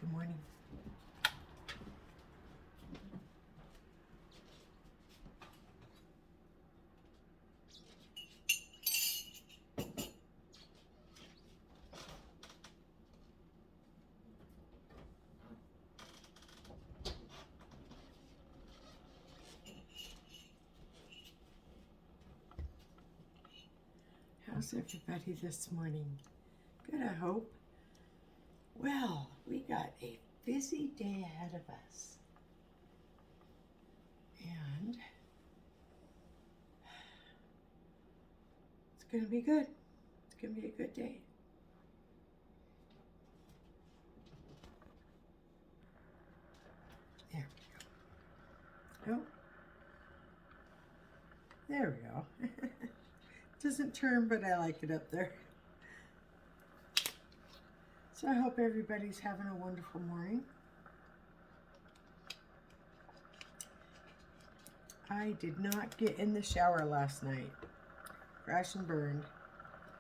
Good morning. How's everybody this morning? Good, I hope. Well, we got a busy day ahead of us. And it's going to be good. It's going to be a good day. There we go. Oh. There we go. Doesn't turn, but I like it up there. So I hope everybody's having a wonderful morning. I did not get in the shower last night. Crash and burned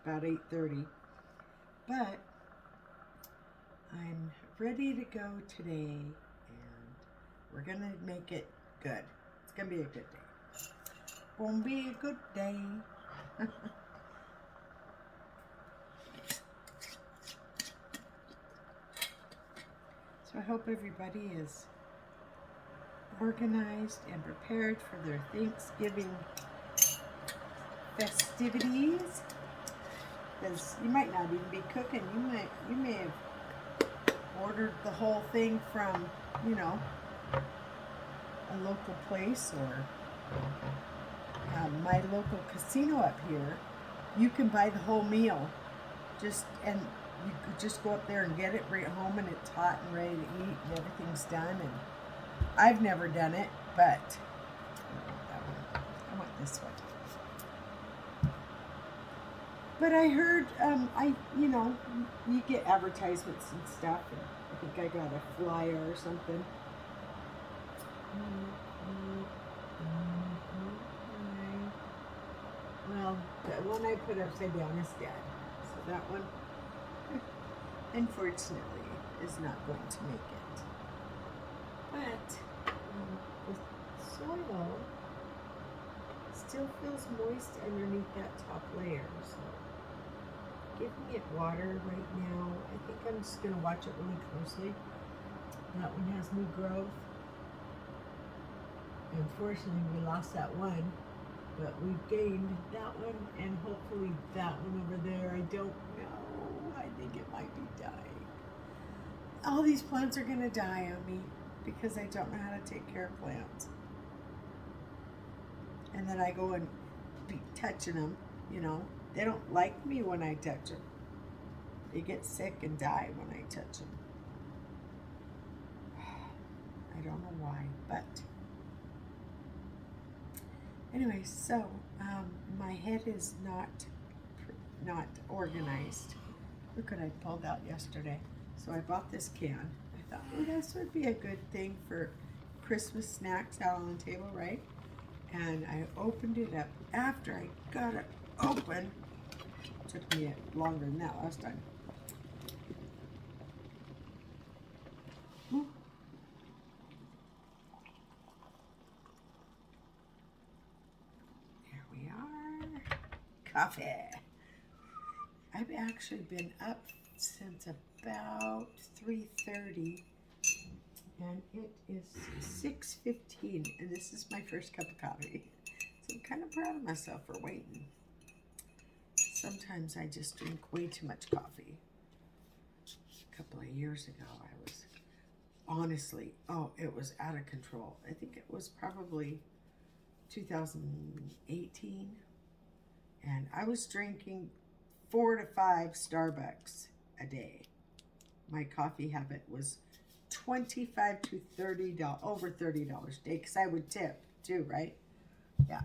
about 8:30. But I'm ready to go today, and we're going to make it good. It's going to be a good day. Gonna be a good day. So I hope everybody is organized and prepared for their Thanksgiving festivities. Because you might not even be cooking. You may have ordered the whole thing from, a local place or my local casino up here. You can buy the whole meal, and you could just go up there and get it, bring it home, and it's hot and ready to eat, and everything's done. And I've never done it, but I want this one. But I heard, you get advertisements and stuff, and I think I got a flyer or something. Well, the one I put upside down is dead. So that one, unfortunately, is not going to make it. But the soil still feels moist underneath that top layer. So giving it water right now. I think I'm just going to watch it really closely. That one has new growth. Unfortunately, we lost that one, but we've gained that one, and hopefully that one over there. I don't know. I think it might be dying. All these plants are going to die on me because I don't know how to take care of plants. And then I go and be touching them, They don't like me when I touch them. They get sick and die when I touch them. I don't know why, but anyway, so my head is not organized. Look what I pulled out yesterday. So I bought this can. I thought, this would be a good thing for Christmas snacks out on the table, right? And I opened it up. After I got it open, it took me longer than that last time. There we are. Coffee. I've actually been up since about 3:30, and it is 6:15, and this is my first cup of coffee. So I'm kind of proud of myself for waiting. Sometimes I just drink way too much coffee. A couple of years ago, I was honestly, it was out of control. I think it was probably 2018, and I was drinking 4 to 5 Starbucks a day. My coffee habit was $25 to $30, over $30 a day, because I would tip too, right? Yeah.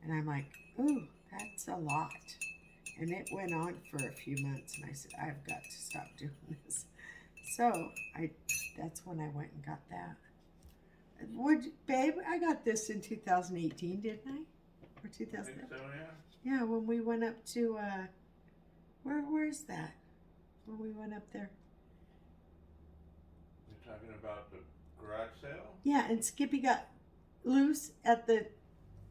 And I'm like, ooh, that's a lot. And it went on for a few months, and I said, I've got to stop doing this. So that's when I went and got that. Babe, I got this in 2018, didn't I? Or 2000? I think so, yeah. Yeah, when we went up to, where's that? When we went up there? talking about the garage sale? Yeah, and Skippy got loose at the,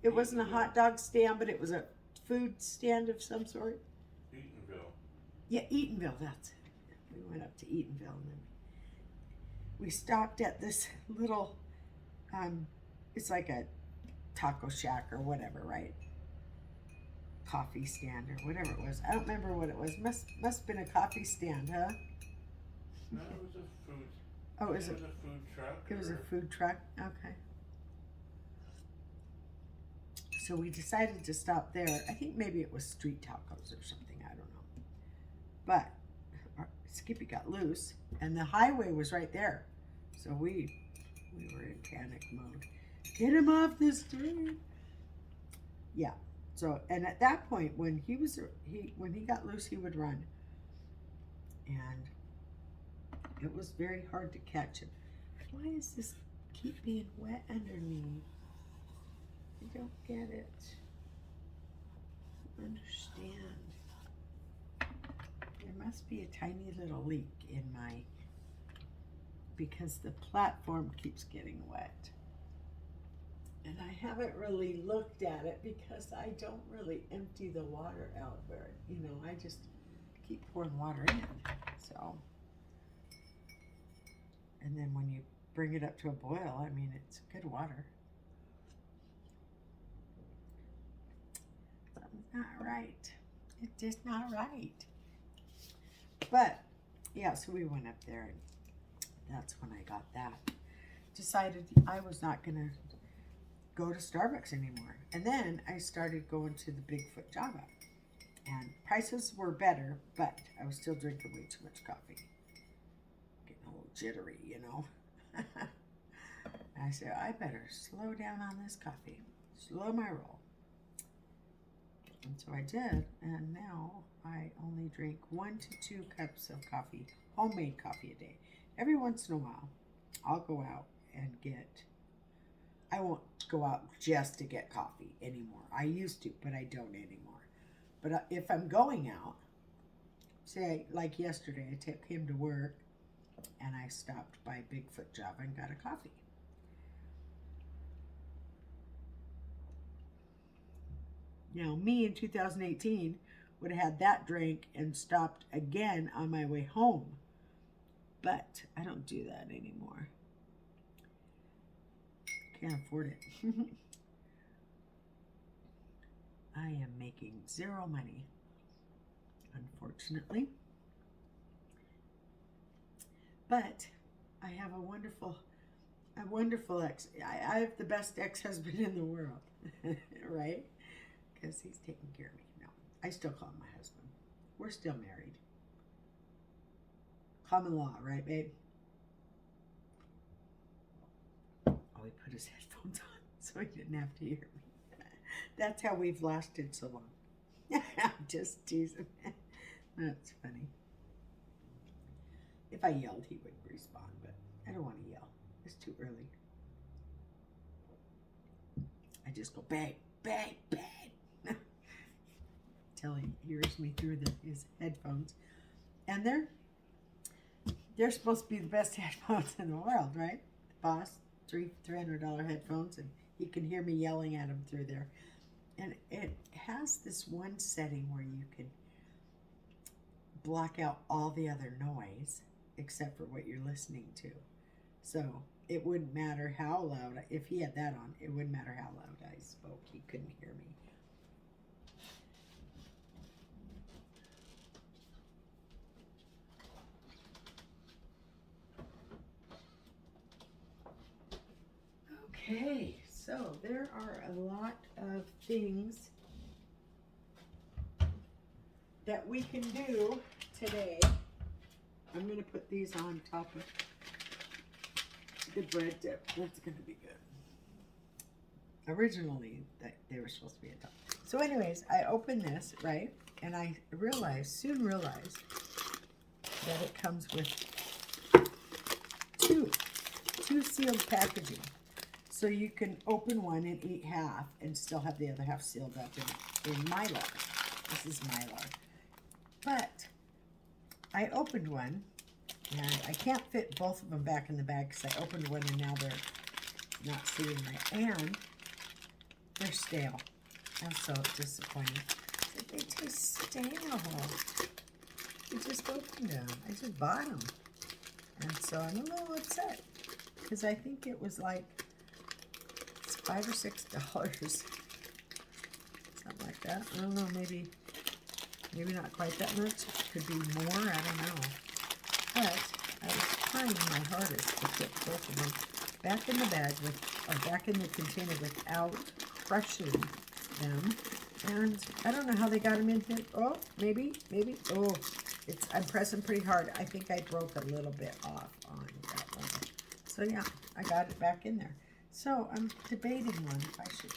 it wasn't a hot dog stand, but it was a food stand of some sort. Eatonville. Yeah, Eatonville, that's it. We went up to Eatonville and then we stopped at this little, it's like a taco shack or whatever, right? Coffee stand or whatever it was. I don't remember what it was. Must have been a coffee stand, huh? No, it was a food. Oh, It was a food truck. It was a food truck. Okay. So we decided to stop there. I think maybe it was street tacos or something. I don't know. But Skippy got loose, and the highway was right there. So we were in panic mode. Get him off the street. Yeah. So, and at that point, when he got loose, he would run, and it was very hard to catch him. Why does this keep being wet underneath? I don't get it. I don't understand. There must be a tiny little leak in my, because the platform keeps getting wet. And I haven't really looked at it because I don't really empty the water out very, I just keep pouring water in. So, and then when you bring it up to a boil, I mean, it's good water. Something's not right. It's just not right. But, yeah, so we went up there and that's when I got that. Decided I was not going to go to Starbucks anymore. And then I started going to the Bigfoot Java. And prices were better, but I was still drinking way too much coffee. Getting a little jittery, I said, I better slow down on this coffee. Slow my roll. And so I did, and now I only drink 1 to 2 cups of coffee, homemade coffee a day. Every once in a while, I'll go out and I won't go out just to get coffee anymore. I used to, but I don't anymore. But if I'm going out, say like yesterday, I took him to work and I stopped by Bigfoot Java and got a coffee. Now, me in 2018 would have had that drink and stopped again on my way home. But I don't do that anymore. Can't afford it. I am making zero money, unfortunately. But I have a wonderful ex. I have the best ex-husband in the world, right? Because he's taking care of me. No, I still call him my husband. We're still married. Common law, right, babe? Oh, he put his headphones on so he didn't have to hear me. That's how we've lasted so long. I'm just teasing. That's funny. If I yelled, he would respond, but I don't want to yell. It's too early. I just go bang, bang, bang. Till he hears me through his headphones. And they're supposed to be the best headphones in the world, right? The Boss, $300 headphones, and he can hear me yelling at him through there. And it has this one setting where you can block out all the other noise except for what you're listening to. So it wouldn't matter how loud, if he had that on, it wouldn't matter how loud I spoke. He couldn't hear me. Okay, so there are a lot of things that we can do today. I'm going to put these on top of the bread dip. That's going to be good. Originally, they were supposed to be on top. So anyways, I opened this, right? And I soon realized that it comes with two sealed packaging. So you can open one and eat half and still have the other half sealed up in Mylar. This is Mylar. But I opened one And I can't fit both of them back in the bag because I opened one and now they're not sitting right. And they're stale. I'm so disappointed. They taste stale. I just opened them. I just bought them. And so I'm a little upset because I think it was like it's $5 or $6. Something like that. I don't know, maybe not quite that much. Could be more, I don't know. But I was trying my hardest to put both of them back in the bag or back in the container without crushing them. And I don't know how they got them in here. Oh, maybe. Oh, I'm pressing pretty hard. I think I broke a little bit off on that one. So yeah, I got it back in there. So I'm debating one if I should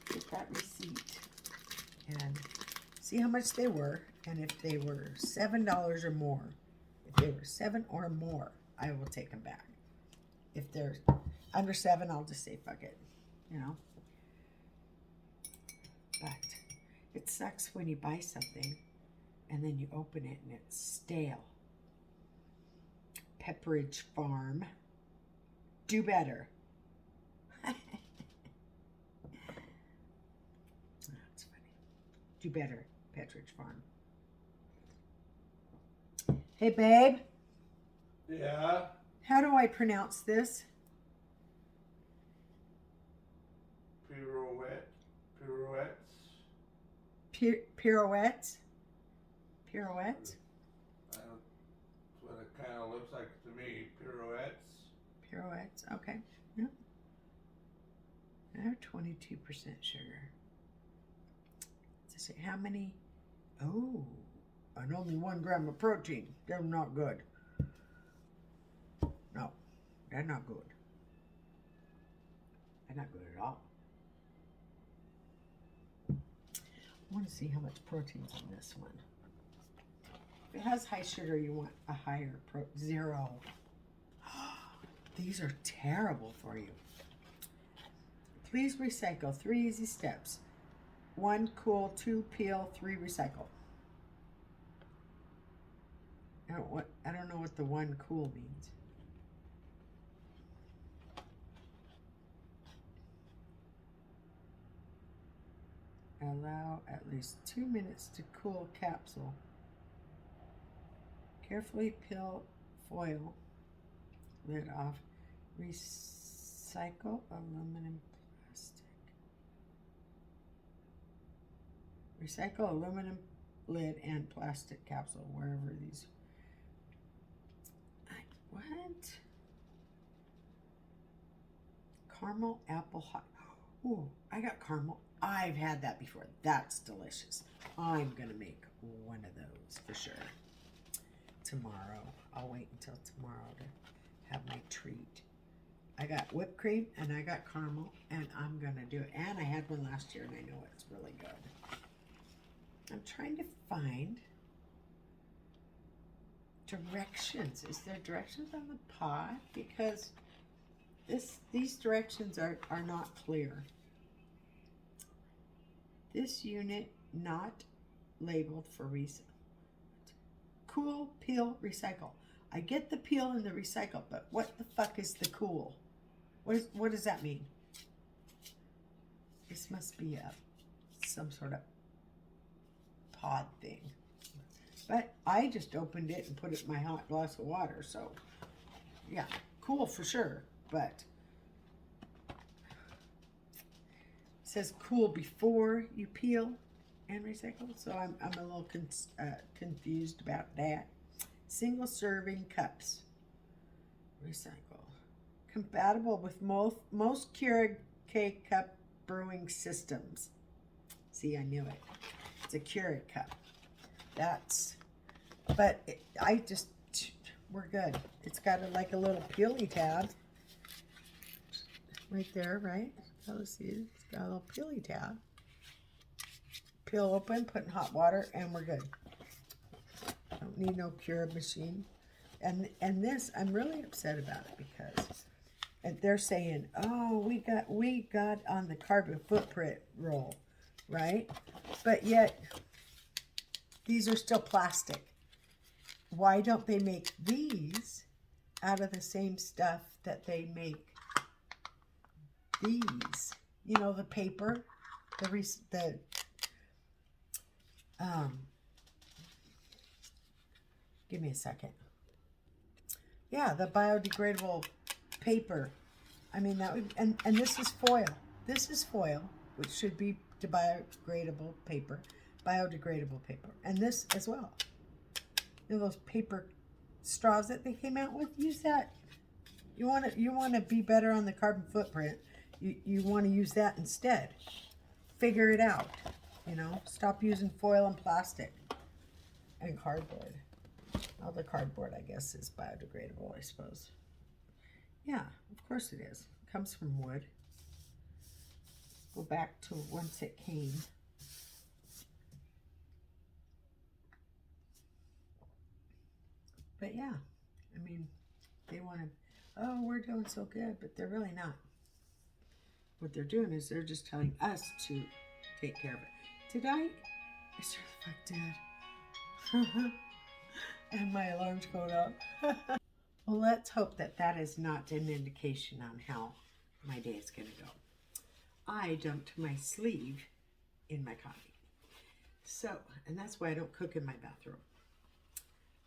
get that receipt and see how much they were, and if they were $7 or more. If they were $7 or more, I will take them back. If they're under $7, I'll just say fuck it, you know. But it sucks when you buy something and then you open it and it's stale. Pepperidge Farm. Do better. That's funny. Do better, Pepperidge Farm. Hey, babe. Yeah. How do I pronounce this? Pirouettes. Pirouettes? Pirouettes? That's what it kind of looks like to me. Pirouettes. Pirouettes, okay. Yep. They're 22% sugar. To say how many? Oh, and only 1 gram of protein. They're not good. No, they're not good. They're not good at all. I want to see how much protein's in this one. If it has high sugar, you want a higher 0. These are terrible for you. Please recycle. 3 easy steps. 1, cool. 2, peel. 3, recycle. I don't know what the 1 cool means. Allow at least 2 minutes to cool capsule. Carefully peel foil lid off. Recycle aluminum plastic. Recycle aluminum lid and plastic capsule wherever these. What? Caramel apple hot. Ooh, I got caramel. I've had that before. That's delicious. I'm gonna make one of those for sure. Tomorrow. I'll wait until tomorrow to have my treat. I got whipped cream and I got caramel and I'm gonna do it. And I had one last year and I know it's really good. I'm trying to find directions. Is there directions on the pod? Because these directions are not clear. This unit not labeled for recycle. Cool, peel, recycle. I get the peel and the recycle, but what the fuck is the cool? What does that mean? This must be some sort of pod thing. But I just opened it and put it in my hot glass of water, so yeah, cool for sure, but it says cool before you peel and recycle, so I'm a little confused about that. Single serving cups. Recycle. Compatible with most Keurig K-Cup brewing systems. See, I knew it. It's a Keurig cup. We're good. It's got like a little peely tab. Right there, right? Let's see, it's got a little peely tab. Peel open, put in hot water, and we're good. Don't need no Keurig machine. And this, I'm really upset about it because they're saying, oh, we got on the carbon footprint roll, right? But yet, these are still plastic. why don't they make these out of the same stuff that they make these? You know, the paper, give me a second. Yeah, the biodegradable paper. I mean, that would, and this is foil. This is foil, which should be biodegradable paper, and this as well. You know those paper straws that they came out with? Use that. You want to be better on the carbon footprint. You want to use that instead. Figure it out. You know, stop using foil and plastic and cardboard. Well, the cardboard, I guess, is biodegradable, I suppose. Yeah, of course it is. It comes from wood. Go back to whence it came. But yeah, I mean, they want to, oh, we're doing so good, but they're really not. What they're doing is they're just telling us to take care of it. Did I sure the fuck did. And my alarm's going off. Well, let's hope that that is not an indication on how my day is going to go. I dumped my sleeve in my coffee. So, and that's why I don't cook in my bathroom.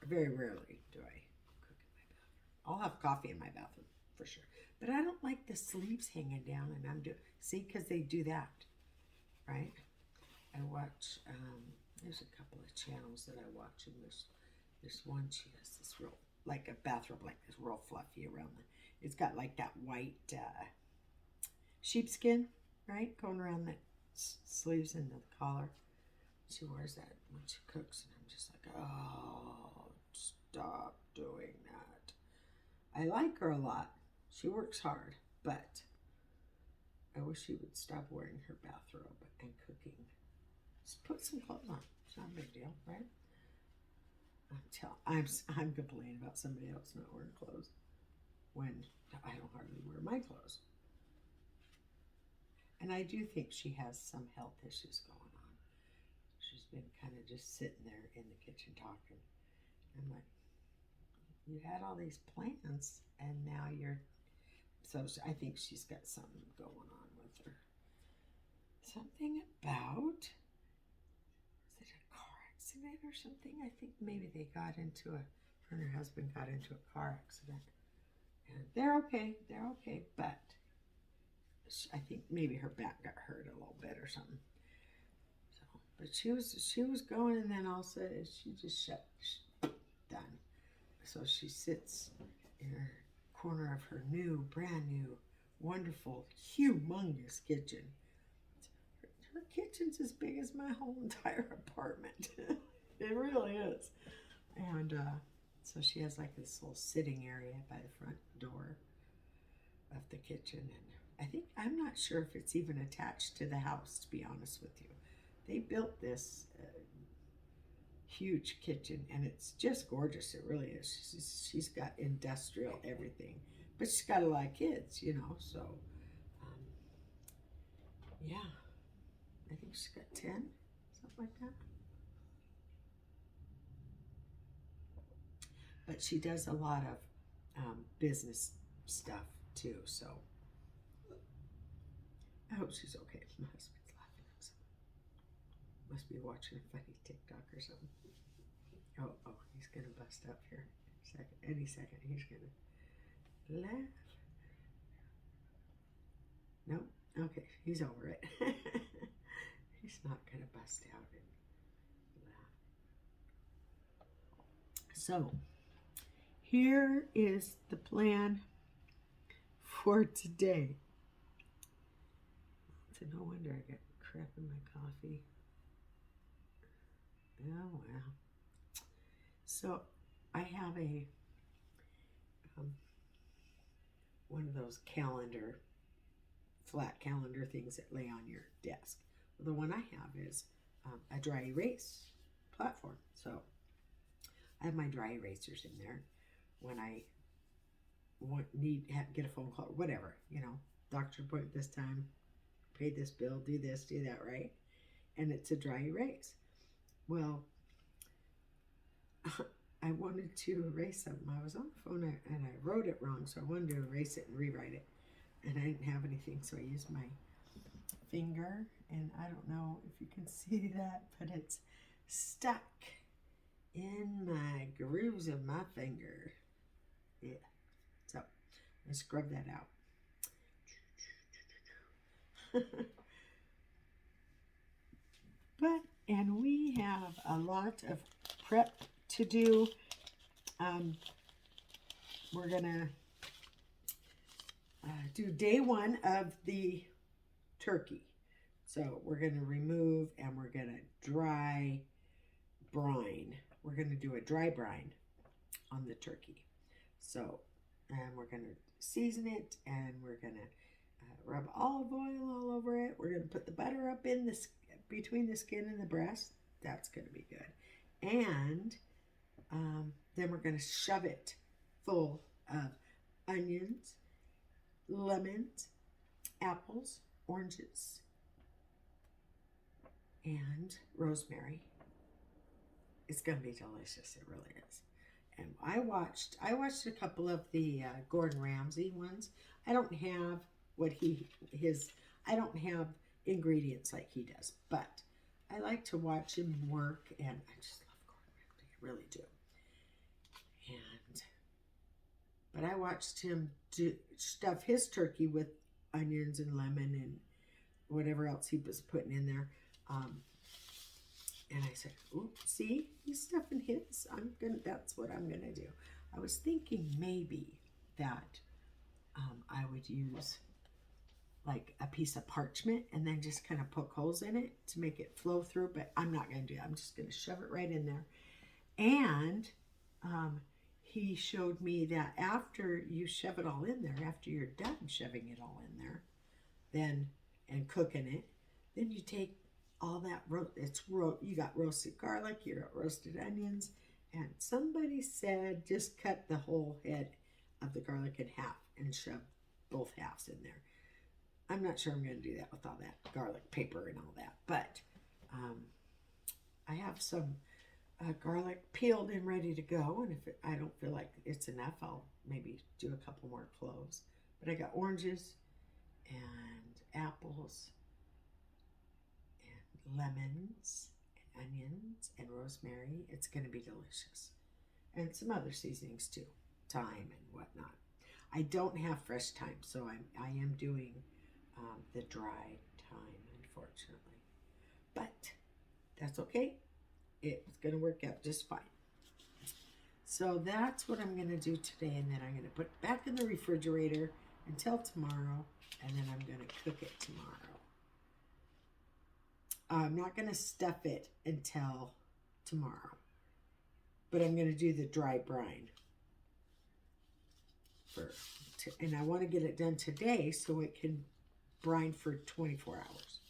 Very rarely do I cook in my bathroom. I'll have coffee in my bathroom for sure. But I don't like the sleeves hanging down, and I'm doing, see, because they do that, right? I watch, there's a couple of channels that I watch, and there's one, she has this real, like a bathrobe like this, real fluffy around the, it's got like that white sheepskin, right? Going around the sleeves and the collar. She wears that when she cooks, and I'm just like, oh, stop doing that. I like her a lot. She works hard, but I wish she would stop wearing her bathrobe and cooking. Just put some clothes on. It's not a big deal, right? I'm complaining about somebody else not wearing clothes when I don't hardly wear my clothes. And I do think she has some health issues going on. She's been kind of just sitting there in the kitchen talking. I'm like, you had all these plans, and now you're. So I think she's got something going on with her. Something about, is it a car accident or something? I think maybe they got into her and her husband got into a car accident. And they're okay, but I think maybe her back got hurt a little bit or something. So, but she was going, and then all of a sudden she just done. So she sits in her corner of her brand new, wonderful, humongous kitchen. Her kitchen's as big as my whole entire apartment. It really is. And so she has like this little sitting area by the front door of the kitchen. And I'm not sure if it's even attached to the house, to be honest with you. They built this huge kitchen, and it's just gorgeous. It really is. She's got industrial everything, but she's got a lot of kids, you know. So, yeah, I think she's got 10, something like that. But she does a lot of business stuff too. So, I hope she's okay. My husband's laughing at something. Must be watching a funny TikTok or something. Oh, he's gonna bust up here. Any second, he's gonna laugh. No, okay, he's over it. He's not gonna bust out and laugh. So, here is the plan for today. So no wonder I got crap in my coffee. Oh well. So I have a one of those flat calendar things that lay on your desk. Well, the one I have is a dry erase platform. So I have my dry erasers in there. When I get a phone call or whatever, you know, doctor appointment this time, pay this bill, do this, do that, right? And it's a dry erase. Well, I wanted to erase something. I was on the phone and I wrote it wrong, so I wanted to erase it and rewrite it. And I didn't have anything, so I used my finger. And I don't know if you can see that, but it's stuck in my grooves of my finger. Yeah. So I scrub that out. And we have a lot of prep to do. We're gonna do day one of the turkey. So we're gonna remove and we're gonna dry brine. We're gonna do a dry brine on the turkey. So, and we're gonna season it, and we're gonna rub olive oil all over it. We're gonna put the butter up in the between the skin and the breast. That's gonna be good. And then we're gonna shove it full of onions, lemons, apples, oranges, and rosemary. It's gonna be delicious. It really is. And I watched a couple of the Gordon Ramsay ones. I don't have I don't have ingredients like he does, but I like to watch him work, and I just love Gordon Ramsay. I really do. But I watched him stuff his turkey with onions and lemon and whatever else he was putting in there. And I said, "Ooh, see, he's stuffing his. That's what I'm gonna do." I was thinking maybe that I would use like a piece of parchment and then just kind of poke holes in it to make it flow through. But I'm not gonna do that. I'm just gonna shove it right in there. And he showed me that after you shove it all in there, after you're done shoving it all in there, then and cooking it, then you take all that you got roasted garlic, you got roasted onions, and somebody said just cut the whole head of the garlic in half and shove both halves in there. I'm not sure I'm going to do that with all that garlic paper and all that, but I have some garlic peeled and ready to go, and if I don't feel like it's enough, I'll maybe do a couple more cloves. But I got oranges and apples and lemons and onions and rosemary. It's going to be delicious. And some other seasonings too, thyme and whatnot. I don't have fresh thyme, so I am doing the dried thyme, unfortunately. But that's okay. It's going to work out just fine. So that's what I'm going to do today, and then I'm going to put it back in the refrigerator until tomorrow, and then I'm going to cook it tomorrow. I'm not going to stuff it until tomorrow, but I'm going to do the dry brine and I want to get it done today so it can brine for 24 hours.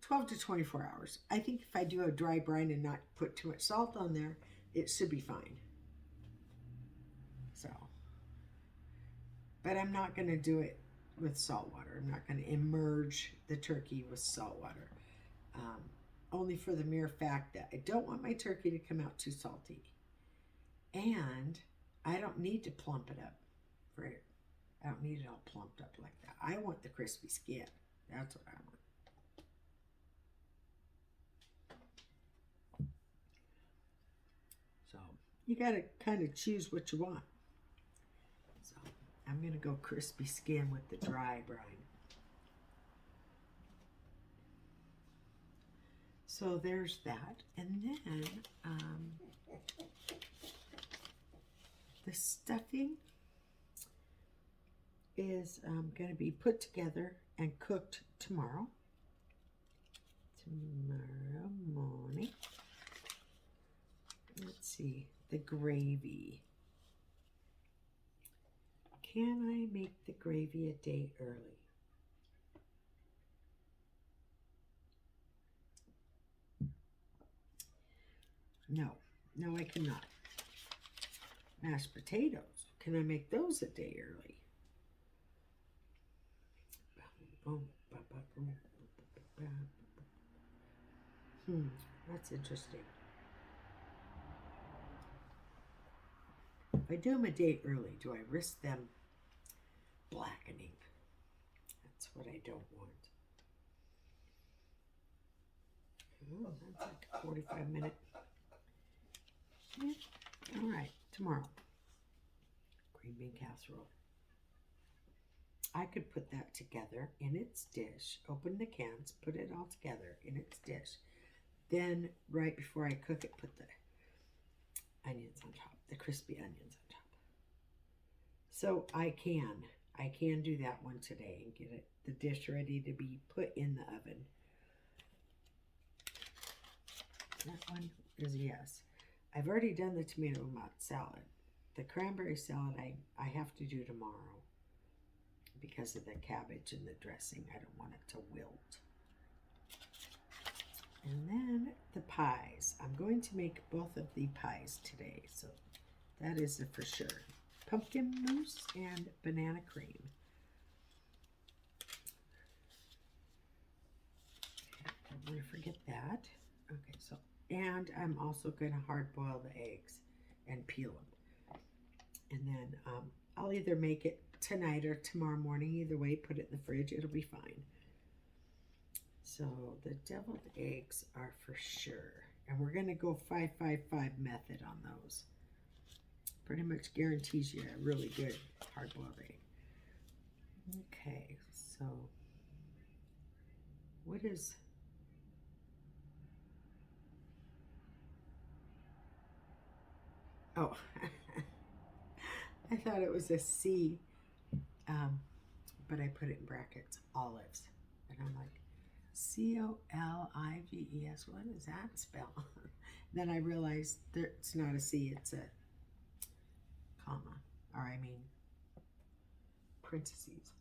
12 to 24 hours. I think if I do a dry brine and not put too much salt on there, it should be fine. So, but I'm not going to do it with salt water. I'm not going to immerse the turkey with salt water. Only for the mere fact that I don't want my turkey to come out too salty. And I don't need to plump it up. I don't need it all plumped up like that. I want the crispy skin. That's what I want. So you got to kind of choose what you want. So I'm going to go crispy skin with the dry brine. So there's that. And then the stuffing is going to be put together and cooked tomorrow morning. Let's see, the gravy. Can I make the gravy a day early? No, I cannot. Mashed potatoes. Can I make those a day early? That's interesting. if I do them a day early, do I risk them blackening? That's what I don't want. Oh, that's like a 45-minute. Yeah. All right, tomorrow. Green bean casserole. I could put that together in its dish, open the cans, put it all together in its dish. Then, right before I cook it, put the onions on top, the crispy onions on top. So I can do that one today and get the dish ready to be put in the oven. That one is a yes. I've already done the tomato mott salad. The cranberry salad I have to do tomorrow because of the cabbage and the dressing. I don't want it to wilt. And then the pies. I'm going to make both of the pies today, so that is it for sure. Pumpkin mousse and banana cream. Don't want to forget that. Okay, so, and I'm also going to hard boil the eggs and peel them. And then I'll either make it tonight or tomorrow morning. Either way, put it in the fridge. It'll be fine. So the deviled eggs are for sure. And we're going to go 5-5-5 method on those. Pretty much guarantees you a really good hard-boiled egg. Okay, so what is... Oh, I thought it was a C, but I put it in brackets, olives. And I'm like, Colives. What does that spell? Then I realized it's not a C, it's a comma, or I mean parentheses.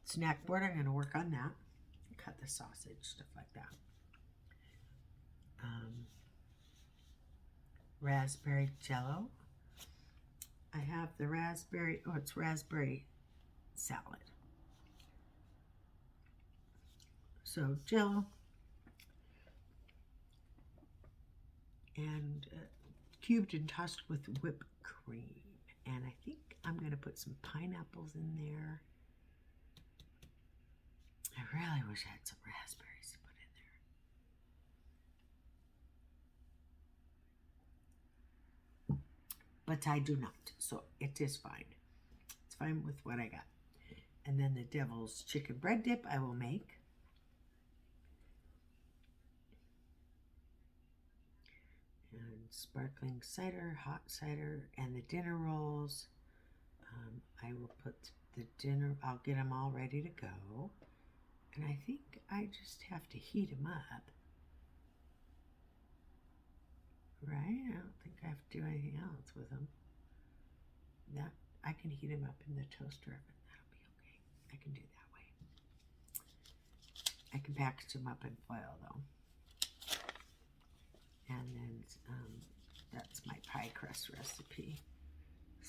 Snack board, I'm going to work on that. Cut the sausage, stuff like that. Raspberry Jello. I have the raspberry, it's raspberry salad. So Jello and cubed and tossed with whipped cream. And I think I'm going to put some pineapples in there. I really wish I had some raspberries to put in there. But I do not, so it is fine. It's fine with what I got. And then the devil's chicken bread dip I will make. And sparkling cider, hot cider, and the dinner rolls. I will put the dinner, I'll get them all ready to go. And I think I just have to heat them up. Right? I don't think I have to do anything else with them. That I can heat them up in the toaster oven. That'll be okay. I can do that way. I can package them up in foil though. And then that's my pie crust recipe.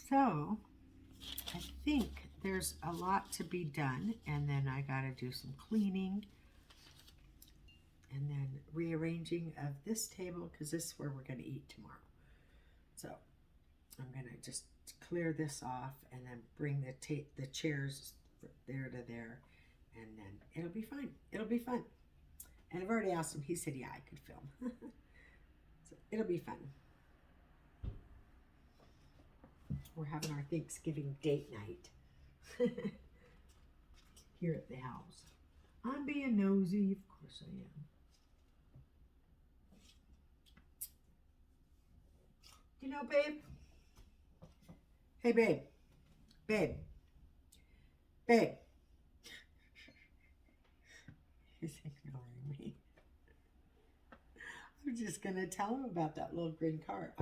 So I think there's a lot to be done, and then I gotta do some cleaning and then rearranging of this table because this is where we're gonna eat tomorrow. So I'm gonna just clear this off and then bring the chairs there to there, and then it'll be fine. It'll be fun. And I've already asked him. He said, yeah, I could film. So it'll be fun. We're having our Thanksgiving date night here at the house. I'm being nosy. Of course I am. You know, babe? Hey, babe. Babe. Babe. He's ignoring me. I'm just going to tell him about that little green car.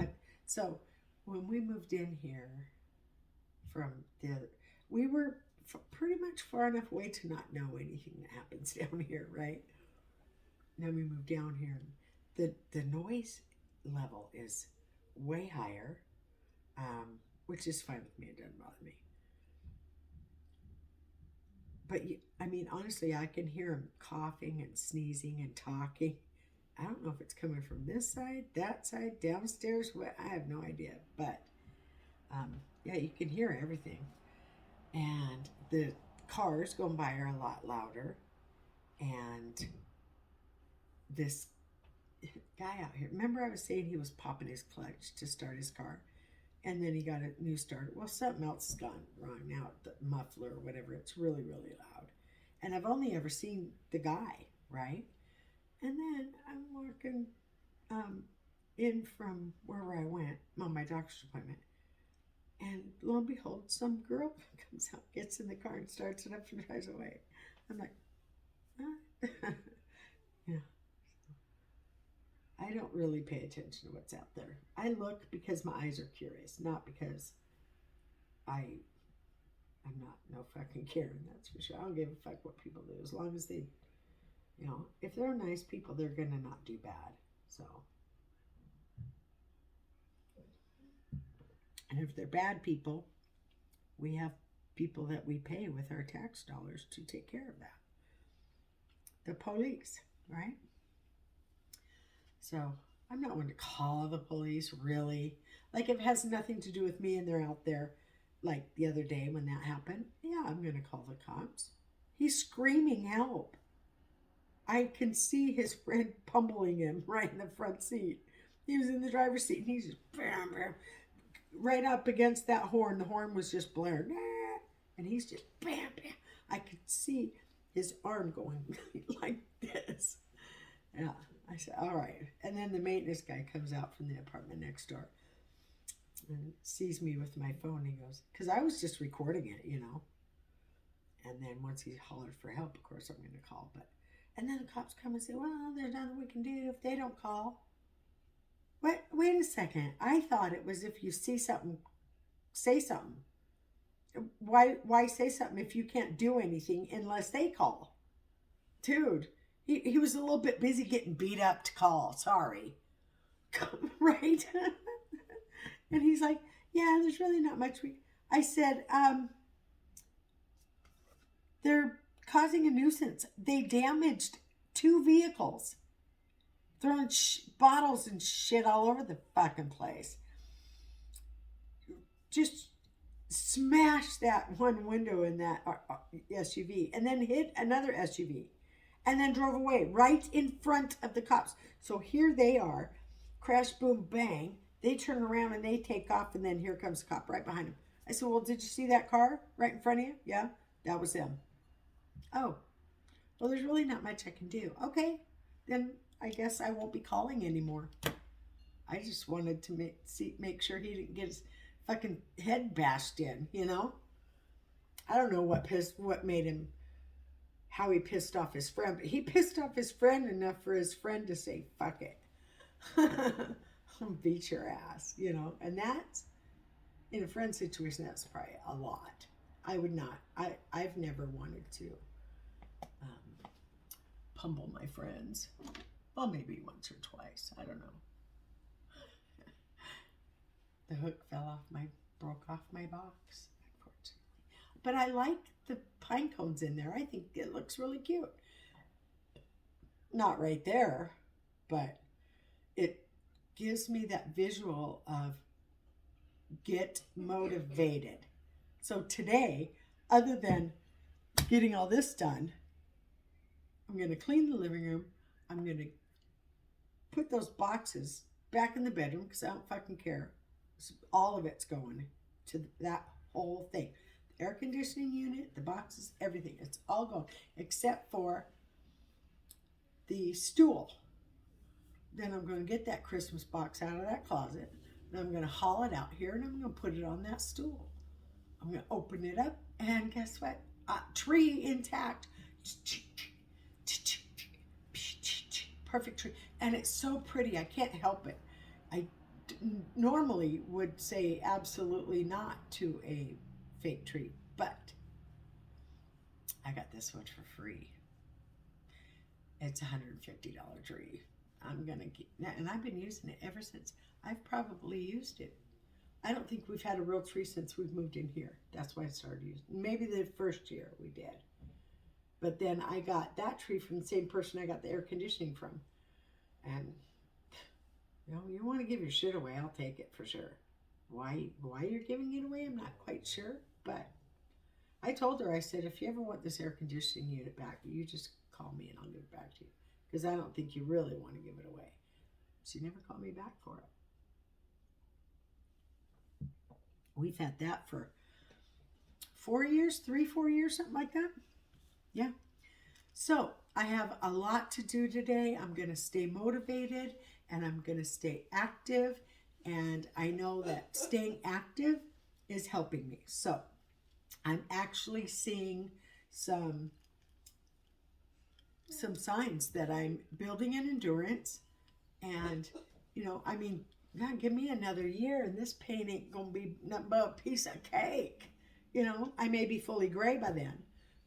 So when we moved in here from we were pretty much far enough away to not know anything that happens down here, right? Then we moved down here. The noise level is way higher, which is fine with me. It doesn't bother me. But I mean, honestly, I can hear him coughing and sneezing and talking I don't know if it's coming from this side, that side, downstairs. What, I have no idea. But yeah, you can hear everything. And the cars going by are a lot louder. And this guy out here, remember I was saying he was popping his clutch to start his car? And then he got a new starter. Well, something else has gone wrong now, the muffler or whatever. It's really, really loud. And I've only ever seen the guy, right? And then I'm walking in from wherever I went on my doctor's appointment. And lo and behold, some girl comes out, gets in the car and starts it up and drives away. I'm like, ah. Yeah. I don't really pay attention to what's out there. I look because my eyes are curious, not because I'm not no fucking Karen, that's for sure. I don't give a fuck what people do. As long as they, you know, if they're nice people, they're going to not do bad. So. And if they're bad people, we have people that we pay with our tax dollars to take care of that. The police, right? So I'm not one to call the police, really. Like, if it has nothing to do with me and they're out there, like the other day when that happened, yeah, I'm going to call the cops. He's screaming help. I can see his friend pummeling him right in the front seat. He was in the driver's seat and he's just bam, bam, right up against that horn. The horn was just blaring. And he's just bam, bam. I could see his arm going like this. Yeah. I said, all right. And then the maintenance guy comes out from the apartment next door and sees me with my phone. He goes, because I was just recording it, you know. And then once he hollered for help, of course, I'm going to call. And then the cops come and say, well, there's nothing we can do if they don't call. What? Wait a second. I thought it was if you see something, say something. Why say something if you can't do anything unless they call? Dude. He was a little bit busy getting beat up to call. Sorry. Right? And he's like, yeah, there's really not much. I said, they're causing a nuisance. They damaged 2 vehicles. Throwing bottles and shit all over the fucking place. Just smashed that one window in that SUV. And then hit another SUV. And then drove away right in front of the cops. So here they are, crash, boom, bang. They turn around and they take off, and then here comes the cop right behind them. I said, well, did you see that car right in front of you? Yeah, that was them. Oh, well, there's really not much I can do. Okay, then I guess I won't be calling anymore. I just wanted to make sure he didn't get his fucking head bashed in, you know? I don't know what made him, how he pissed off his friend, but he pissed off his friend enough for his friend to say, fuck it. I'll beat your ass, you know? And that's, in a friend situation, that's probably a lot. I would not, I've never wanted to pummel my friends. Well, maybe once or twice, I don't know. The hook broke off my box, unfortunately. But I like the pine cones in there. I think it looks really cute. Not right there, but it gives me that visual of get motivated. So today, other than getting all this done, I'm going to clean the living room. I'm going to put those boxes back in the bedroom because I don't fucking care. All of it's going to that whole thing. The air conditioning unit, the boxes, everything. It's all going except for the stool. Then I'm going to get that Christmas box out of that closet. Then I'm going to haul it out here and I'm going to put it on that stool. I'm going to open it up and guess what? Tree intact. Perfect tree. And it's so pretty. I can't help it. I normally would say absolutely not to a fake tree, but I got this one for free. It's a $150 tree. I'm going to get, and I've been using it ever since. I've probably used it. I don't think we've had a real tree since we've moved in here. That's why I started using it. Maybe the first year we did. But then I got that tree from the same person I got the air conditioning from. And you want to give your shit away, I'll take it for sure. Why you're giving it away, I'm not quite sure. But I told her, I said, if you ever want this air conditioning unit back, you just call me and I'll give it back to you. Because I don't think you really want to give it away. She never called me back for it. We've had that for 4 years, 4 years, something like that. Yeah. So I have a lot to do today. I'm going to stay motivated and I'm going to stay active. And I know that staying active is helping me. So I'm actually seeing some signs that I'm building an endurance. And, I mean, now give me another year and this pain ain't going to be nothing but a piece of cake. I may be fully gray by then.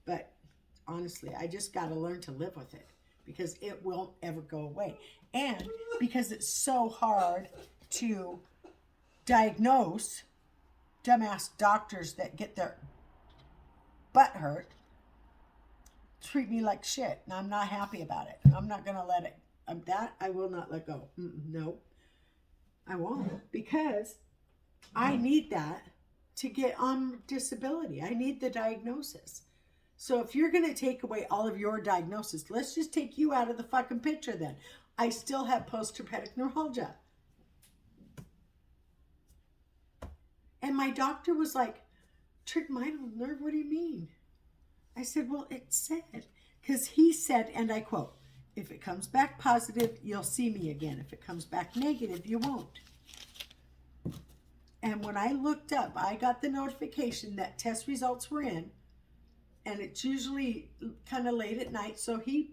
But honestly, I just got to learn to live with it because it won't ever go away. And because it's so hard to diagnose dumbass doctors that get their butt hurt, treat me like shit, and I'm not happy about it. I'm not going to let it. That I will not let go. No, I won't, because I need that to get on disability. I need the diagnosis. So if you're going to take away all of your diagnosis, let's just take you out of the fucking picture then. I still have post-herpetic neuralgia. And my doctor was like, trigeminal nerve, what do you mean? I said, well, it said, because he said, and I quote, if it comes back positive, you'll see me again. If it comes back negative, you won't. And when I looked up, I got the notification that test results were in, and it's usually kind of late at night, so he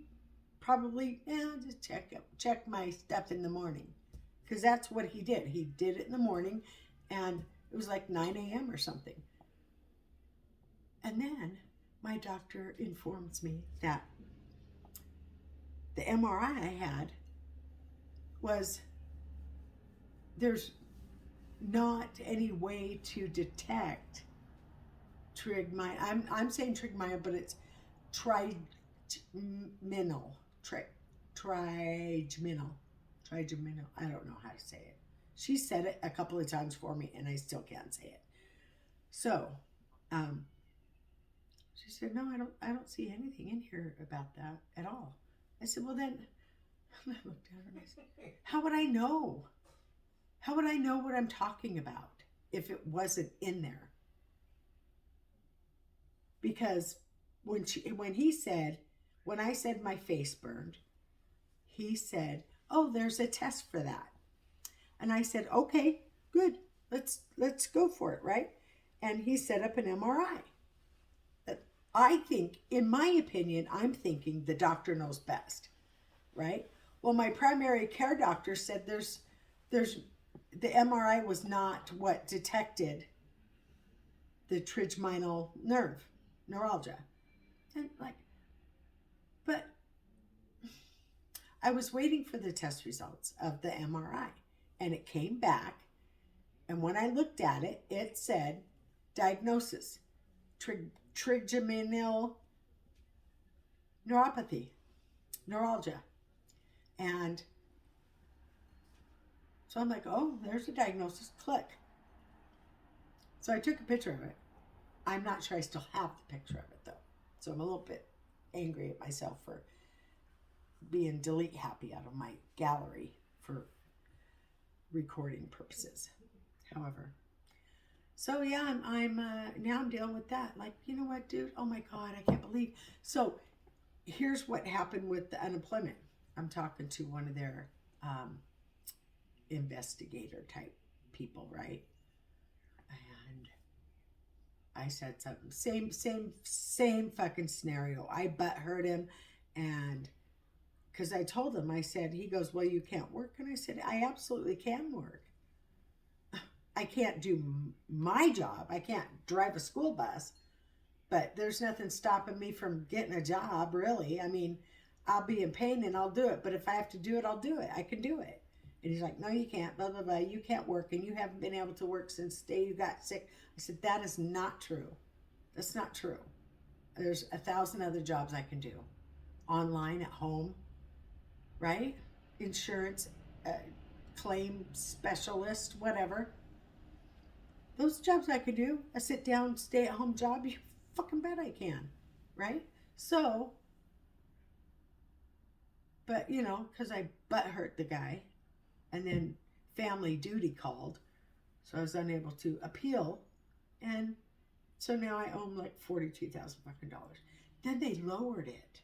probably, just check my stuff in the morning, because that's what he did. He did it in the morning, and it was like 9 a.m. or something. And then my doctor informs me that the MRI I had was, there's not any way to detect trigeminal. I'm saying trigeminal, but it's trigeminal. Trigeminal. I don't know how to say it. She said it a couple of times for me, and I still can't say it. So, she said, no, I don't see anything in here about that at all. I said, well then, I looked at her and I said, how would I know? How would I know what I'm talking about if it wasn't in there? Because when I said my face burned, he said, oh, there's a test for that. And I said, okay, good. Let's go for it, right? And he set up an MRI. I think, in my opinion, I'm thinking the doctor knows best, right? Well, my primary care doctor said the MRI was not what detected the trigeminal neuralgia. And but I was waiting for the test results of the MRI, and it came back, and when I looked at it, it said diagnosis, trigeminal neuralgia. And so I'm like, oh, there's a diagnosis, click. So I took a picture of it. I'm not sure I still have the picture of it though. So I'm a little bit angry at myself for being delete happy out of my gallery for recording purposes. However, so yeah, I'm now I'm dealing with that. Like, you know what, dude? Oh my God, I can't believe. So here's what happened with the unemployment. I'm talking to one of their investigator type people, right? And I said something, same fucking scenario. I butthurt him, and because I told him, I said, he goes, well, you can't work. And I said, I absolutely can work. I can't do my job. I can't drive a school bus, but there's nothing stopping me from getting a job, really. I mean, I'll be in pain and I'll do it, but if I have to do it, I'll do it. I can do it. And he's like, no, you can't, blah, blah, blah. You can't work, and you haven't been able to work since the day you got sick. I said, that is not true. That's not true. There's 1,000 other jobs I can do. Online, at home, right? insurance claim specialist, whatever. Those jobs I could do. A sit down, stay at home job, you fucking bet I can, right? So, but you know, because I butt hurt the guy, and then family duty called, so I was unable to appeal, and so now I owe him like $42,000 fucking dollars. Then they lowered it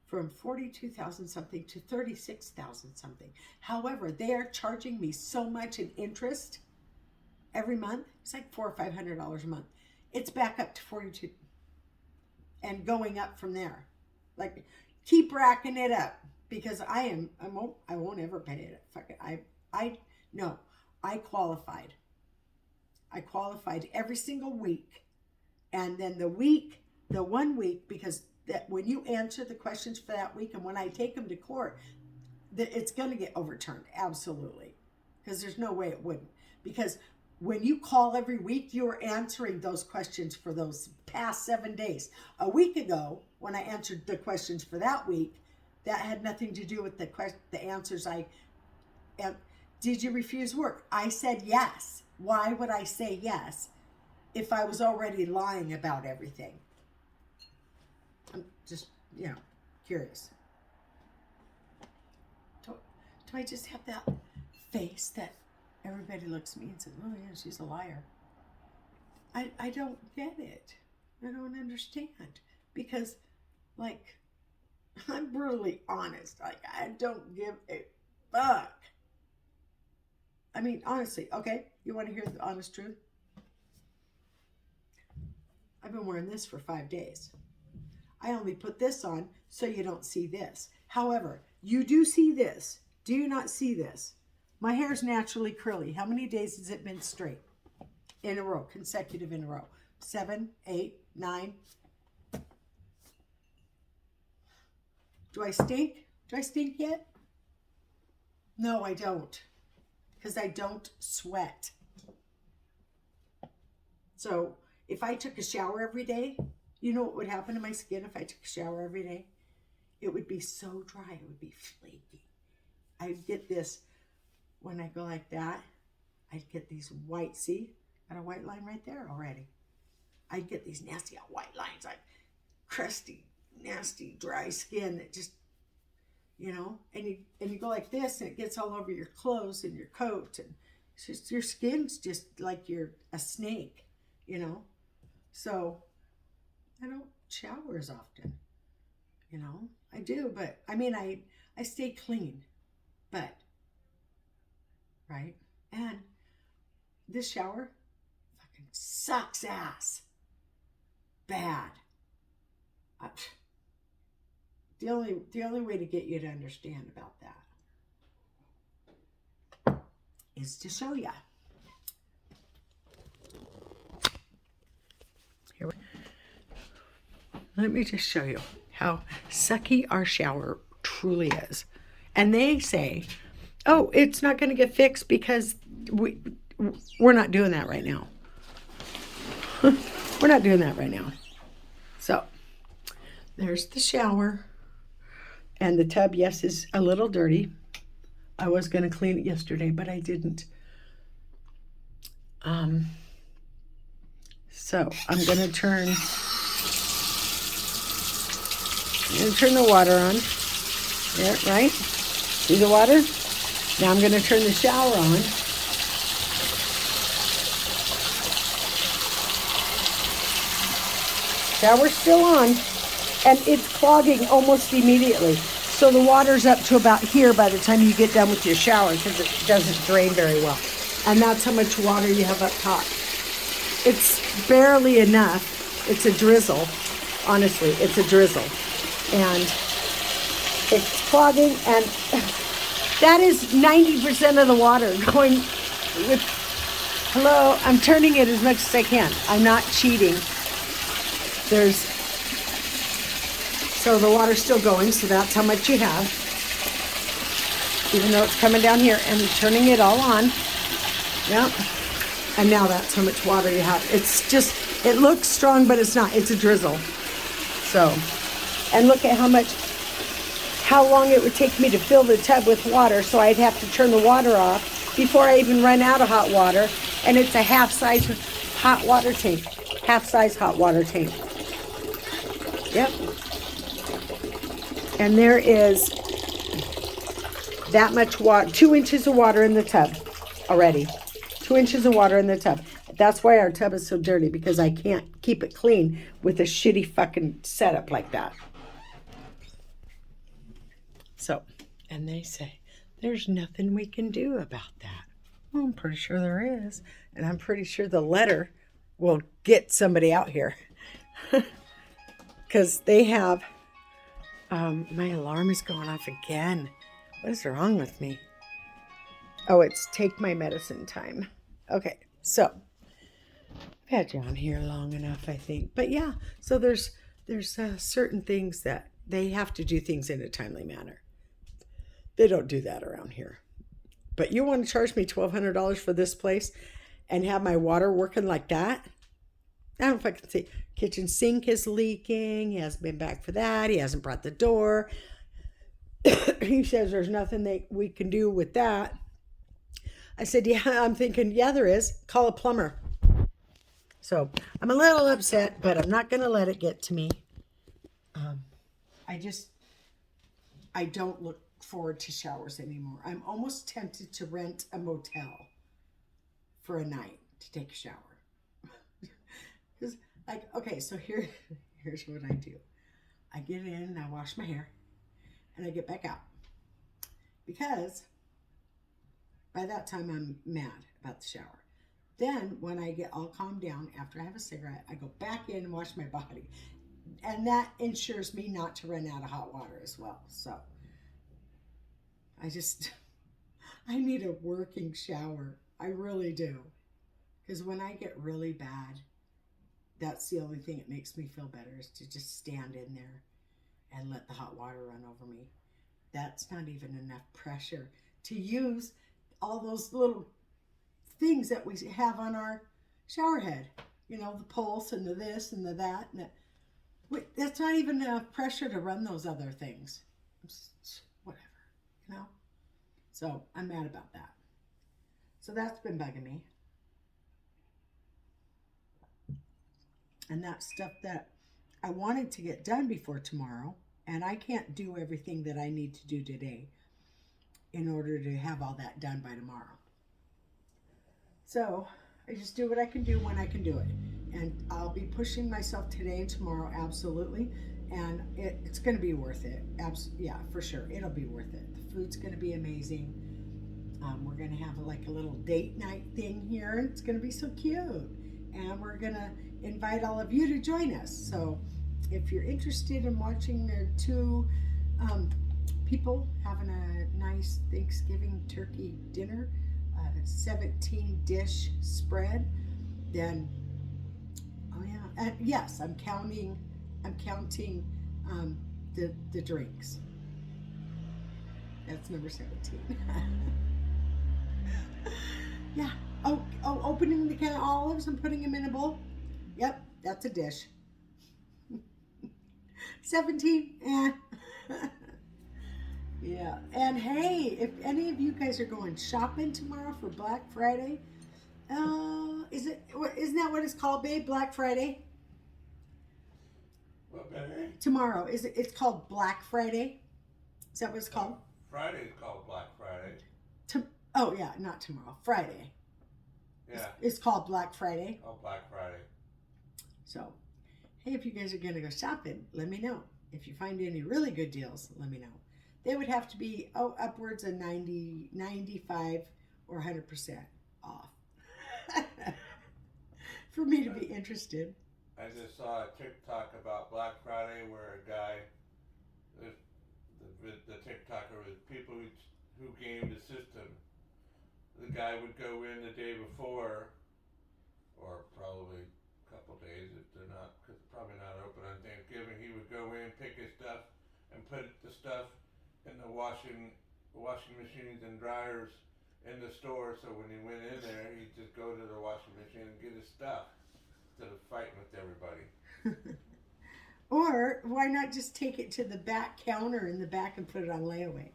from 42,000 something to 36,000 something. However, they are charging me so much in interest every month. It's like $400 or $500 a month. It's back up to 42, and going up from there. Like, keep racking it up, because I won't ever pay it. Fuck it. I qualified. I qualified every single week, and then the 1 week, because that when you answer the questions for that week, and when I take them to court, it's going to get overturned, absolutely, because there's no way it wouldn't. Because when you call every week, you're answering those questions for those past 7 days. A week ago, when I answered the questions for that week, that had nothing to do with the answers did you refuse work? I said yes. Why would I say yes if I was already lying about everything? I'm just, curious. Do I just have that face that everybody looks at me and says, oh yeah, she's a liar? I don't get it. I don't understand. Because, like, I'm brutally honest. Like, I don't give a fuck. I mean, honestly, okay? You want to hear the honest truth? I've been wearing this for 5 days. I only put this on so you don't see this. However, you do see this. Do you not see this? My hair is naturally curly. How many days has it been straight? In a row, consecutive in a row. 7, 8, 9. Do I stink? Do I stink yet? No, I don't. Because I don't sweat. So if I took a shower every day, you know what would happen to my skin if I took a shower every day? It would be so dry. It would be flaky. I'd get this, when I go like that, I'd get these white, see? Got a white line right there already. I'd get these nasty white lines, like crusty, nasty, dry skin that just, and you go like this, and it gets all over your clothes and your coat, and it's just, your skin's just like you're a snake, So I don't shower as often, I do, but I mean, I stay clean, but, right? And this shower fucking sucks ass. Bad. The only way to get you to understand about that is to show you. Here, let me just show you how sucky our shower truly is. And they say, oh, it's not going to get fixed because we're not doing that right now. We're not doing that right now. So there's the shower. And the tub, yes, is a little dirty. I was going to clean it yesterday, but I didn't. So I'm going to turn the water on. Yeah, right? See the water? Now I'm going to turn the shower on. Shower's still on, and it's clogging almost immediately. So the water's up to about here by the time you get done with your shower, because it doesn't drain very well. And that's how much water you have up top. It's barely enough. It's a drizzle. Honestly, it's a drizzle. And it's clogging, and that is 90% of the water going with, hello, I'm turning it as much as I can. I'm not cheating. So the water's still going, so that's how much you have. Even though it's coming down here, and turning it all on. Yep. And now that's how much water you have. It's just, it looks strong, but it's not. It's a drizzle. So, and look at how how long it would take me to fill the tub with water, so I'd have to turn the water off before I even run out of hot water. And it's a half-size hot water tank. Half-size hot water tank. Yep. And there is that much water, 2 inches of water in the tub already. 2 inches of water in the tub. That's why our tub is so dirty, because I can't keep it clean with a shitty fucking setup like that. So, and they say, there's nothing we can do about that. Well, I'm pretty sure there is. And I'm pretty sure the letter will get somebody out here. Because they have, my alarm is going off again. What is wrong with me? Oh, it's take my medicine time. Okay, so I've had you on here long enough, I think. But yeah, so there's certain things that they have to do things in a timely manner. They don't do that around here. But you want to charge me $1,200 for this place and have my water working like that? I don't know if I can see. Kitchen sink is leaking. He hasn't been back for that. He hasn't brought the door. He says there's nothing we can do with that. I said, yeah, I'm thinking, yeah, there is. Call a plumber. So I'm a little upset, but I'm not going to let it get to me. I don't look forward to showers anymore. I'm almost tempted to rent a motel for a night to take a shower. Because, like, okay, so here's what I do. I get in and I wash my hair and I get back out. Because by that time I'm mad about the shower. Then when I get all calmed down after I have a cigarette, I go back in and wash my body. And that ensures me not to run out of hot water as well. So I need a working shower. I really do. Because when I get really bad, that's the only thing that makes me feel better, is to just stand in there and let the hot water run over me. That's not even enough pressure to use all those little things that we have on our shower head. You know, the pulse and the this and the that. And that's not even enough pressure to run those other things. Whatever, you know? So I'm mad about that. So that's been bugging me. And that's stuff that I wanted to get done before tomorrow. And I can't do everything that I need to do today in order to have all that done by tomorrow. So I just do what I can do when I can do it. And I'll be pushing myself today and tomorrow, absolutely. And it's going to be worth it. Yeah, for sure. It'll be worth it. The food's going to be amazing. We're going to have like a little date night thing here. It's going to be so cute. And we're going to invite all of you to join us. So if you're interested in watching the two people having a nice Thanksgiving turkey dinner, 17 dish spread, then oh yeah, and yes, I'm counting the drinks. That's number 17. Yeah. Oh, opening the can of olives and putting them in a bowl. Yep, that's a dish. 17. Yeah. Yeah. And hey, if any of you guys are going shopping tomorrow for Black Friday, isn't that what it's called, babe? Black Friday? What, baby? Tomorrow. It's called Black Friday? Is that what it's called? Friday's called Black Friday. Oh yeah, not tomorrow. Friday. Yeah. It's called Black Friday. Oh, Black Friday. So, hey, if you guys are going to go shopping, let me know. If you find any really good deals, let me know. They would have to be upwards of 90, 95, or 100% off for me to be interested. I just saw a TikTok about Black Friday where a guy, the TikToker was people who gamed the system. The guy would go in the day before, or probably a couple days if they're not, because probably not open on Thanksgiving. He would go in, pick his stuff, and put the stuff in the washing machines and dryers in the store. So when he went in there, he'd just go to the washing machine and get his stuff instead of fighting with everybody. Or why not just take it to the back counter in the back and put it on layaway?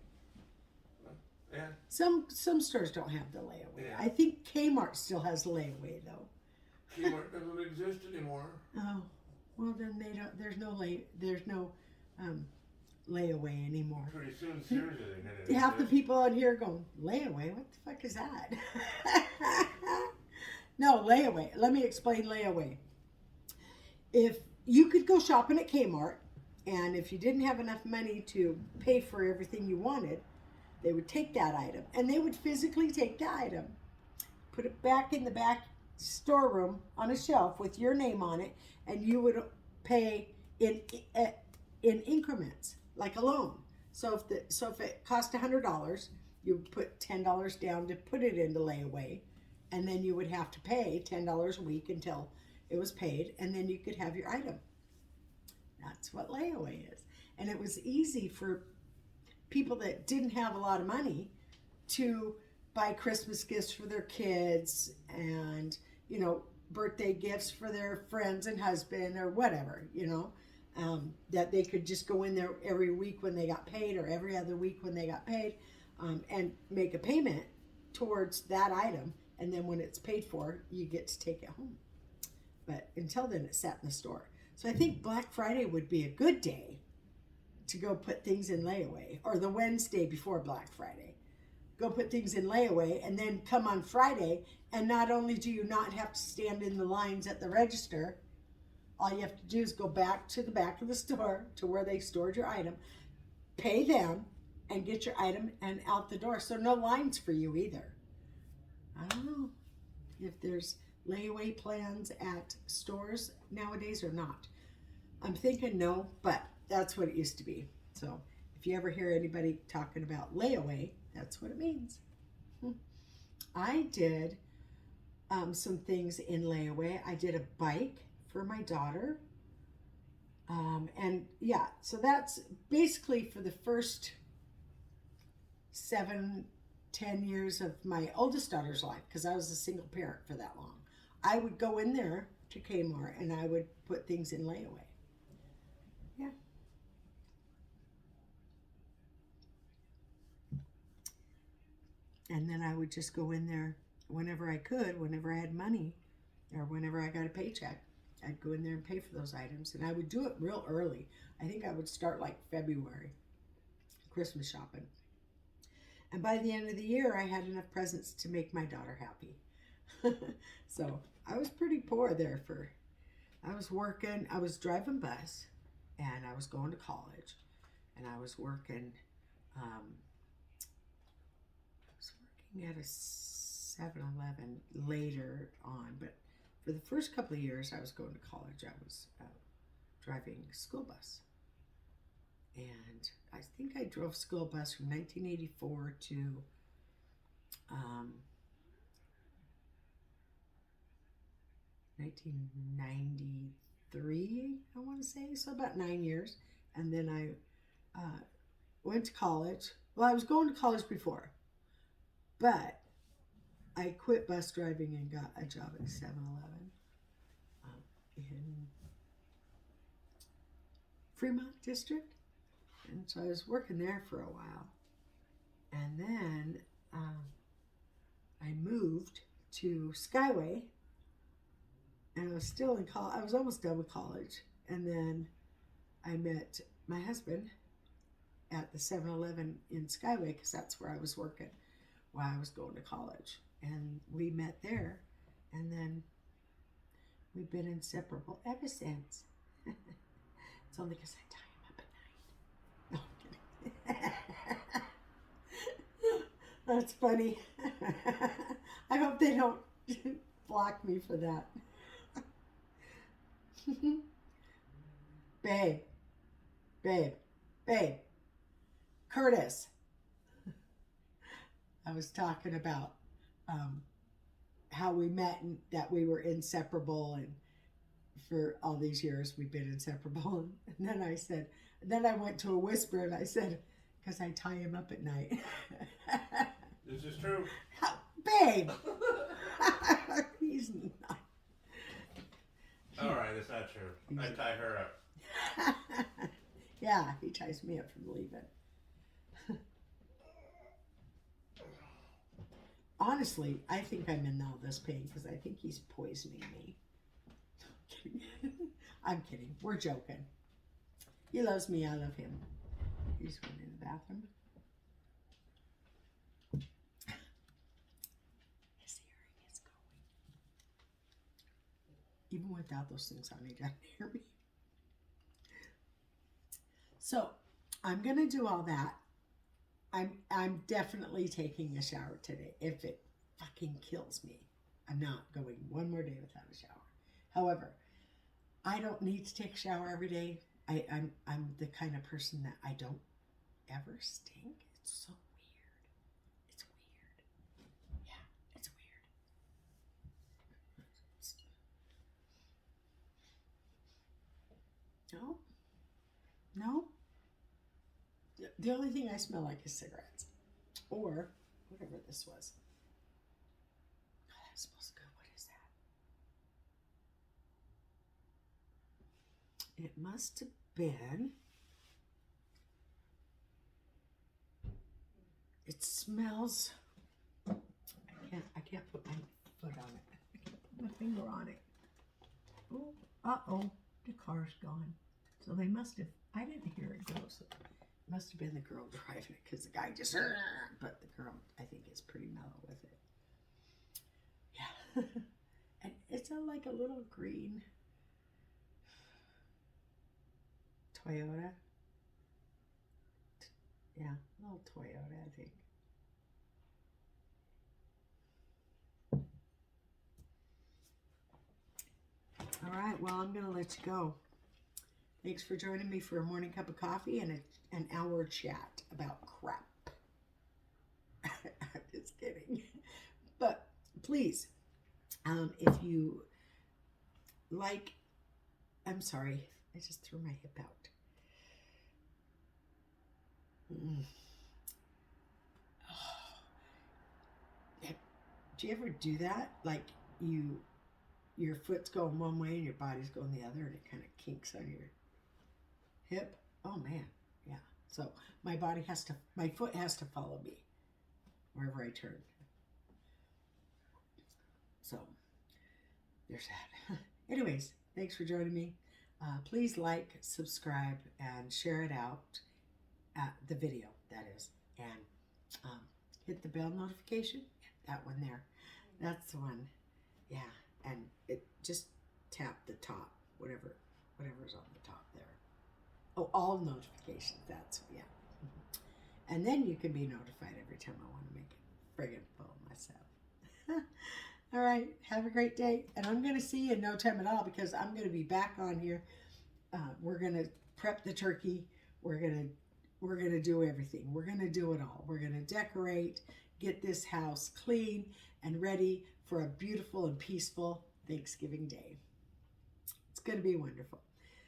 Yeah. Some stores don't have the layaway. Yeah. I think Kmart still has layaway though. Kmart doesn't exist anymore. Oh, well then they don't. There's no layaway anymore. Pretty soon, Sears isn't gonna Half the exist. people on here going layaway. What the fuck is that? No, layaway. Let me explain layaway. If you could go shopping at Kmart, and if you didn't have enough money to pay for everything you wanted, they would take that item and they would physically take the item, put it back in the back storeroom on a shelf with your name on it, and you would pay in increments like a loan. So if it cost $100, you would put $10 down to put it into layaway, and then you would have to pay $10 a week until it was paid, and then you could have your item. That's what layaway is. And it was easy for people that didn't have a lot of money to buy Christmas gifts for their kids and, birthday gifts for their friends and husband or whatever, that they could just go in there every week when they got paid or every other week when they got paid, and make a payment towards that item. And then when it's paid for, you get to take it home. But until then, it sat in the store. So I think Black Friday would be a good day to go put things in layaway, or the Wednesday before Black Friday. Go put things in layaway, and then come on Friday, and not only do you not have to stand in the lines at the register, all you have to do is go back to the back of the store to where they stored your item, pay them, and get your item and out the door. So no lines for you either. I don't know if there's layaway plans at stores nowadays or not. I'm thinking no, but that's what it used to be. So if you ever hear anybody talking about layaway, that's what it means. I did some things in layaway. I did a bike for my daughter. And yeah, so that's basically for the first 7-10 years of my oldest daughter's life, because I was a single parent for that long. I would go in there to Kmart and I would put things in layaway. Yeah. And then I would just go in there whenever I could, whenever I had money, or whenever I got a paycheck. I'd go in there and pay for those items. And I would do it real early. I think I would start like February, Christmas shopping. And by the end of the year, I had enough presents to make my daughter happy. So I was pretty poor there I was working, I was driving bus, and I was going to college, and I was working, at a 7-Eleven later on, but for the first couple of years I was going to college, I was driving school bus. And I think I drove school bus from 1984 to 1993, I want to say, so about 9 years. And then I went to college. Well, I was going to college before, but I quit bus driving and got a job at 7-Eleven in Fremont District. And so I was working there for a while. And then I moved to Skyway. And I was still in college. I was almost done with college. And then I met my husband at the 7-Eleven in Skyway, because that's where I was working while I was going to college. And we met there. And then we've been inseparable ever since. It's only because I tie him up at night. No, I'm kidding. That's funny. I hope they don't block me for that. Babe. Curtis. I was talking about how we met and that we were inseparable, and for all these years we've been inseparable. And then I said, then I went to a whisper and I said, because I tie him up at night. This is true. Babe. He's not. All right, it's not true. I tie her up. Yeah, he ties me up from leaving. Honestly, I think I'm in all this pain because I think he's poisoning me. I'm kidding. We're joking. He loves me. I love him. He's going in the bathroom. His hearing is going. Even without those things on, he doesn't hear me. So I'm gonna do all that. I'm definitely taking a shower today. If it fucking kills me, I'm not going one more day without a shower. However, I don't need to take a shower every day. I'm the kind of person that I don't ever stink. It's so weird. It's weird. Yeah, it's weird. No, no. The only thing I smell like is cigarettes. Or whatever this was. Oh, that smells good. What is that? It must have been. It smells. I can't put my foot on it. I can't put my finger on it. Oh, uh-oh. The car's gone. So they must have. I didn't hear it go. So it must have been the girl driving it because the guy just. But the girl, I think, is pretty mellow with it. Yeah. And it's like a little green Toyota. Yeah, a little Toyota, I think. All right, well, I'm going to let you go. Thanks for joining me for a morning cup of coffee and an hour chat about crap. I'm just kidding. But please, if you like, I'm sorry, I just threw my hip out. Do you ever do that? Like your foot's going one way and your body's going the other, and it kind of kinks on your hip. Oh man, yeah. So my foot has to follow me wherever I turn. So there's that. Anyways, thanks for joining me. Please like, subscribe, and share it out. The video, that is, and hit the bell notification. That one there. That's the one. Yeah, and it just tap the top, whatever's on the top there. Oh, all notifications. That's, yeah. And then you can be notified every time I want to make a friggin' phone myself. All right, have a great day, and I'm going to see you in no time at all because I'm going to be back on here. We're going to prep the turkey. We're going to do everything. We're going to do it all. We're going to decorate, get this house clean and ready for a beautiful and peaceful Thanksgiving Day. It's going to be wonderful.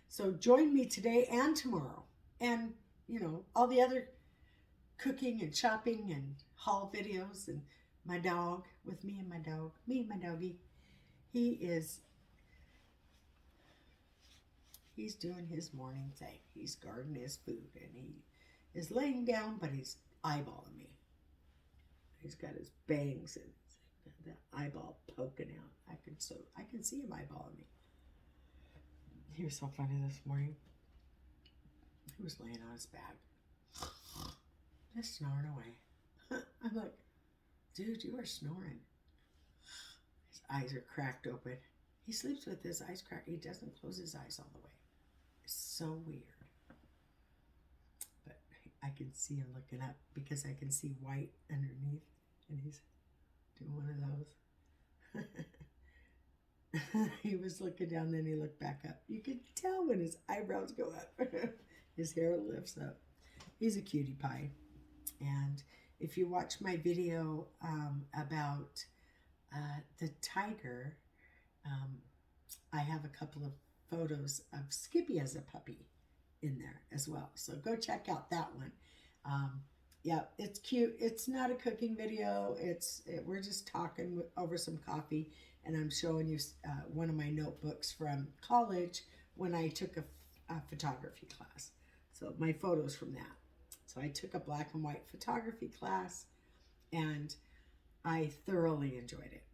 So join me today and tomorrow, and all the other cooking and shopping and haul videos, and my dog with me and my doggy. He's doing his morning thing. He's guarding his food, and he is laying down, but he's eyeballing me. He's got his bangs and the eyeball poking out. I can see him eyeballing me. He was so funny this morning. He was laying on his back, just snoring away. I'm like, dude, you are snoring. His eyes are cracked open. He sleeps with his eyes cracked. He doesn't close his eyes all the way. It's so weird. But I can see him looking up because I can see white underneath, and he's doing one of those. He was looking down, then he looked back up. You could tell when his eyebrows go up. His hair lifts up. He's a cutie pie. And if you watch my video about the tiger, I have a couple of photos of Skippy as a puppy in there as well. So go check out that one. Yeah, it's cute. It's not a cooking video. We're just talking over some coffee, and I'm showing you one of my notebooks from college when I took a photography class. So my photos from that. So I took a black and white photography class, and I thoroughly enjoyed it.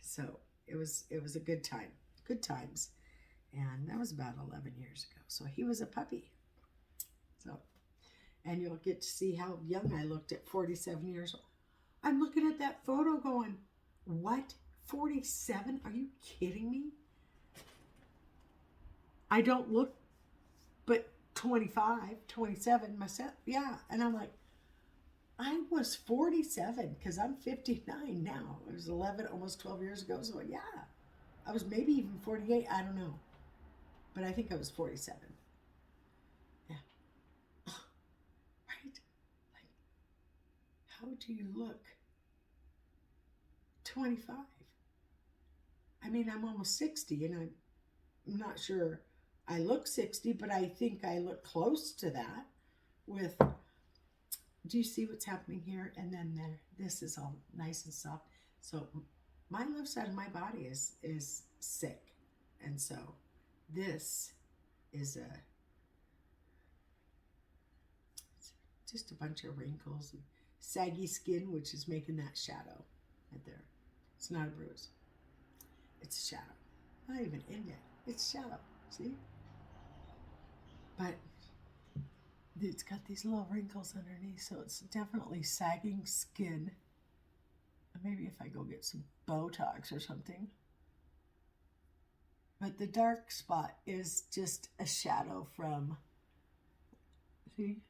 So it was a good time, good times, and that was about 11 years ago. So he was a puppy. So, and you'll get to see how young I looked at 47 years old. I'm looking at that photo going, what? 47? Are you kidding me? I don't look but 25, 27 myself. Yeah. And I'm like, I was 47 because I'm 59 now. It was 11, almost 12 years ago. So yeah, I was maybe even 48. I don't know. But I think I was 47. Yeah. Right? Like, how do you look 25? I mean, I'm almost 60 and I'm not sure I look 60, but I think I look close to that with, do you see what's happening here? And then there, this is all nice and soft. So my left side of my body is sick. And so this is just a bunch of wrinkles and saggy skin, which is making that shadow right there. It's not a bruise. It's a shadow. Not even indent. It's shadow. See? But it's got these little wrinkles underneath, so it's definitely sagging skin. Maybe if I go get some Botox or something. But the dark spot is just a shadow from, see?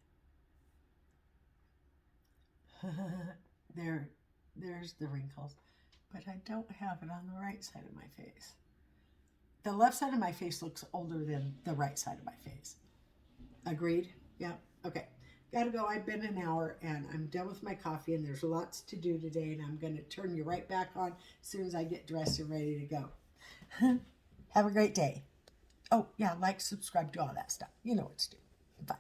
There's the wrinkles. But I don't have it on the right side of my face. The left side of my face looks older than the right side of my face. Agreed? Yeah. Okay. Gotta go. I've been an hour and I'm done with my coffee and there's lots to do today and I'm going to turn you right back on as soon as I get dressed and ready to go. Have a great day. Oh, yeah. Like, subscribe, do all that stuff. You know what to do. Bye.